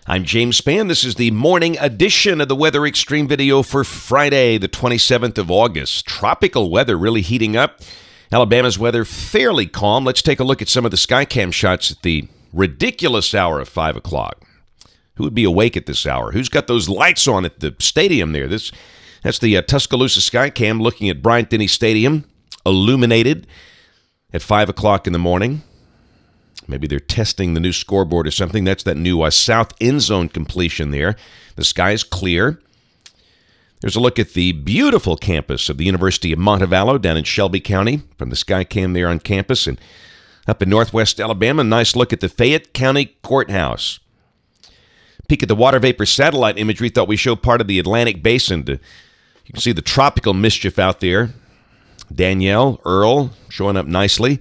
I'm James Spann. This is the morning edition of the Weather Extreme video for Friday, the 27th of August. Tropical weather really heating up. Alabama's weather fairly calm. Let's take a look at some of the Skycam shots at the ridiculous hour of 5 o'clock. Who would be awake at this hour? Who's got those lights on at the stadium there? That's the Tuscaloosa Skycam looking at Bryant-Denny Stadium, illuminated at 5 o'clock in the morning. Maybe they're testing the new scoreboard or something. That's that new south end zone completion there. The sky is clear. There's a look at the beautiful campus of the University of Montevallo down in Shelby County from the Skycam there on campus. And up in northwest Alabama, nice look at the Fayette County Courthouse. Peek at the water vapor satellite imagery. Thought we show part of the Atlantic Basin. You can see the tropical mischief out there. Danielle, Earl showing up nicely.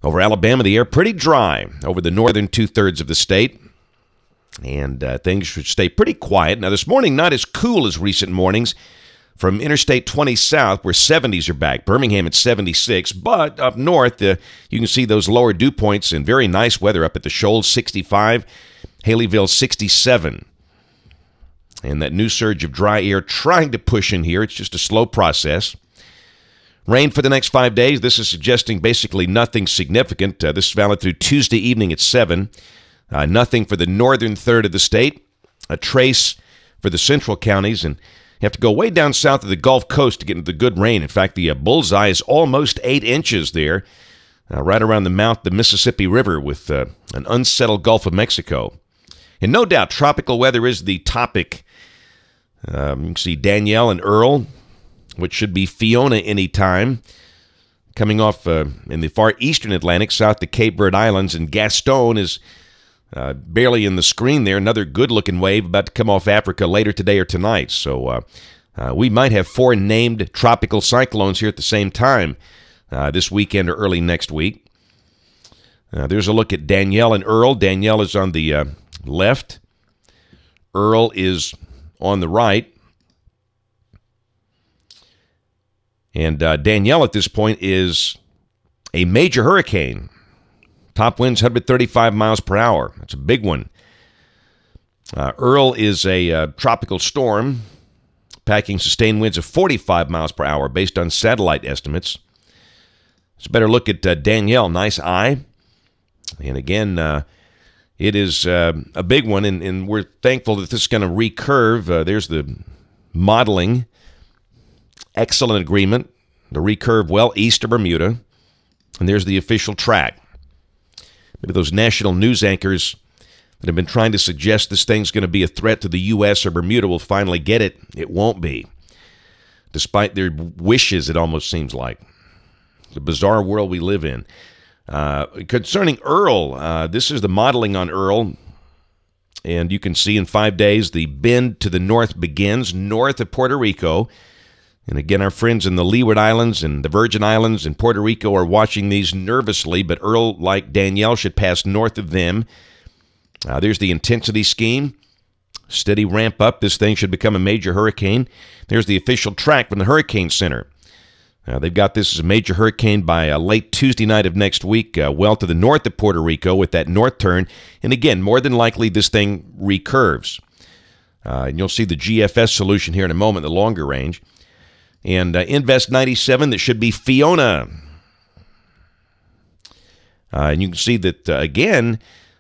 Over Alabama, the air pretty dry over the northern two-thirds of the state. And things should stay pretty quiet. Now, this morning, not as cool as recent mornings. From Interstate 20 south, where 70s are back. Birmingham at 76. But up north, you can see those lower dew points and very nice weather up at the Shoals, 65. Haleyville, 67. And that new surge of dry air trying to push in here. It's just a slow process. Rain for the next 5 days. This is suggesting basically nothing significant. This is valid through Tuesday evening at 7. Nothing for the northern third of the state. A trace for the central counties. And you have to go way down south of the Gulf Coast to get into the good rain. In fact, the bullseye is almost 8 inches there, right around the mouth of the Mississippi River with an unsettled Gulf of Mexico. And no doubt, tropical weather is the topic. You can see Danielle and Earl, which should be Fiona anytime, coming off in the far eastern Atlantic, south to Cape Verde Islands, and Gaston is barely in the screen there. Another good-looking wave about to come off Africa later today or tonight. So we might have 4 named tropical cyclones here at the same time this weekend or early next week. There's a look at Danielle and Earl. Danielle is on the left. Earl is on the right. And Danielle at this point is a major hurricane. Top winds 135 miles per hour. That's a big one. Earl is a tropical storm, packing sustained winds of 45 miles per hour based on satellite estimates. Let's better look at Danielle. Nice eye. And again, it is a big one, and we're thankful that this is going to recurve. There's the modeling. Excellent agreement to recurve well east of Bermuda. And there's the official track. Maybe those national news anchors that have been trying to suggest this thing's going to be a threat to the U.S. or Bermuda will finally get it. It won't be. Despite their wishes, it almost seems like. It's a bizarre world we live in. Concerning Earl, this is the modeling on Earl. And you can see in 5 days the bend to the north begins, north of Puerto Rico. And again, our friends in the Leeward Islands and the Virgin Islands and Puerto Rico are watching these nervously, but Earl, like Danielle, should pass north of them. There's the intensity scheme. Steady ramp up. This thing should become a major hurricane. There's the official track from the Hurricane Center. They've got this as a major hurricane by late Tuesday night of next week, well to the north of Puerto Rico with that north turn. And again, more than likely, this thing recurves. And you'll see the GFS solution here in a moment, the longer range. And Invest 97, that should be Fiona. And you can see that, again,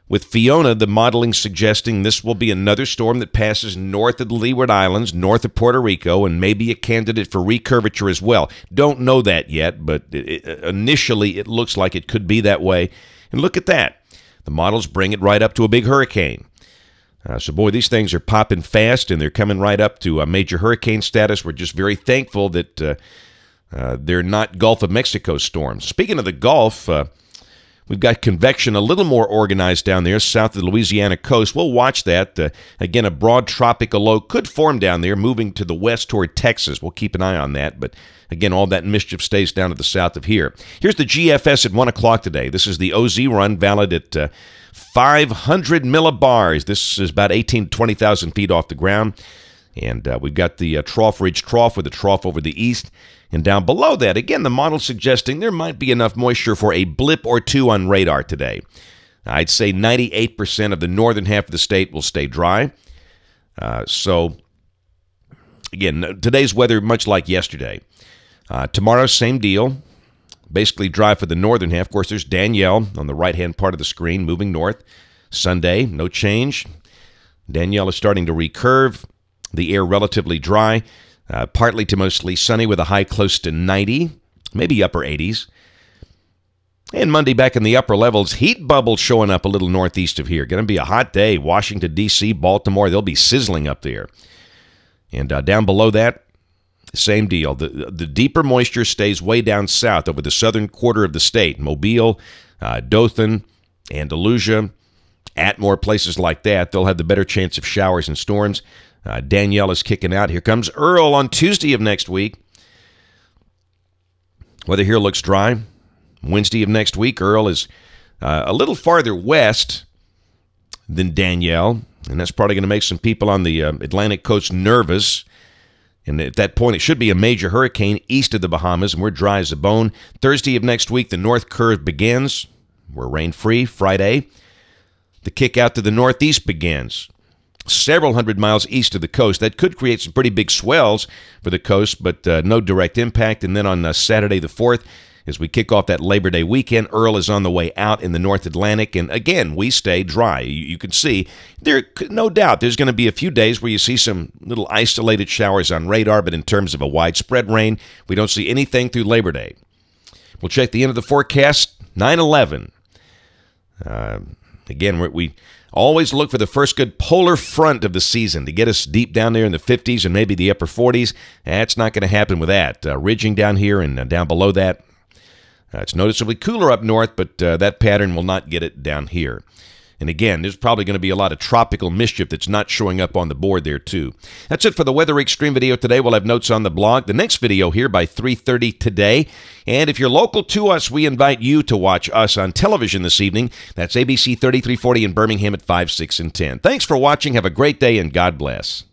with Fiona, the modeling suggesting this will be another storm that passes north of the Leeward Islands, north of Puerto Rico, and maybe a candidate for recurvature as well. Don't know that yet, but initially it looks like it could be that way. And look at that. The models bring it right up to a big hurricane. So, boy, these things are popping fast, and they're coming right up to a major hurricane status. We're just very thankful that they're not Gulf of Mexico storms. Speaking of the Gulf, we've got convection a little more organized down there south of the Louisiana coast. We'll watch that. Again, a broad tropical low could form down there, moving to the west toward Texas. We'll keep an eye on that. But, again, all that mischief stays down to the south of here. Here's the GFS at 1 o'clock today. This is the OZ run, valid at 500 millibars. This is about 18,000 to 20,000 feet off the ground. And we've got the trough ridge trough with a trough over the east. And down below that, again, the model suggesting there might be enough moisture for a blip or two on radar today. I'd say 98% of the northern half of the state will stay dry. So, again, today's weather much like yesterday. Tomorrow, same deal. Basically dry for the northern half. Of course, there's Danielle on the right-hand part of the screen moving north. Sunday, no change. Danielle is starting to recurve. The air relatively dry. Partly to mostly sunny with a high close to 90, maybe upper 80s. And Monday back in the upper levels, heat bubbles showing up a little northeast of here. Going to be a hot day. Washington, D.C., Baltimore, they'll be sizzling up there. And down below that, same deal. The deeper moisture stays way down south over the southern quarter of the state. Mobile, Dothan, Andalusia, Atmore, places like that. They'll have the better chance of showers and storms. Danielle is kicking out. Here comes Earl on Tuesday of next week. Weather here looks dry. Wednesday of next week, Earl is a little farther west than Danielle, and that's probably going to make some people on the Atlantic coast nervous. And at that point, it should be a major hurricane east of the Bahamas, and we're dry as a bone. Thursday of next week, the north curve begins. We're rain-free. Friday, the kick out to the northeast begins. Several hundred miles east of the coast. That could create some pretty big swells for the coast, but no direct impact. And then on Saturday the 4th, as we kick off that Labor Day weekend, Earl is on the way out in the North Atlantic, and again, we stay dry. You can see, no doubt there's going to be a few days where you see some little isolated showers on radar, but in terms of a widespread rain, we don't see anything through Labor Day. We'll check the end of the forecast, 9/11. Again, we always look for the first good polar front of the season to get us deep down there in the 50s and maybe the upper 40s. That's not going to happen with that. Ridging down here and down below that. It's noticeably cooler up north, but that pattern will not get it down here. And again, there's probably going to be a lot of tropical mischief that's not showing up on the board there, too. That's it for the Weather Xtreme video today. We'll have notes on the blog. The next video here by 3:30 today. And if you're local to us, we invite you to watch us on television this evening. That's ABC 3340 in Birmingham at 5, 6, and 10. Thanks for watching. Have a great day, and God bless.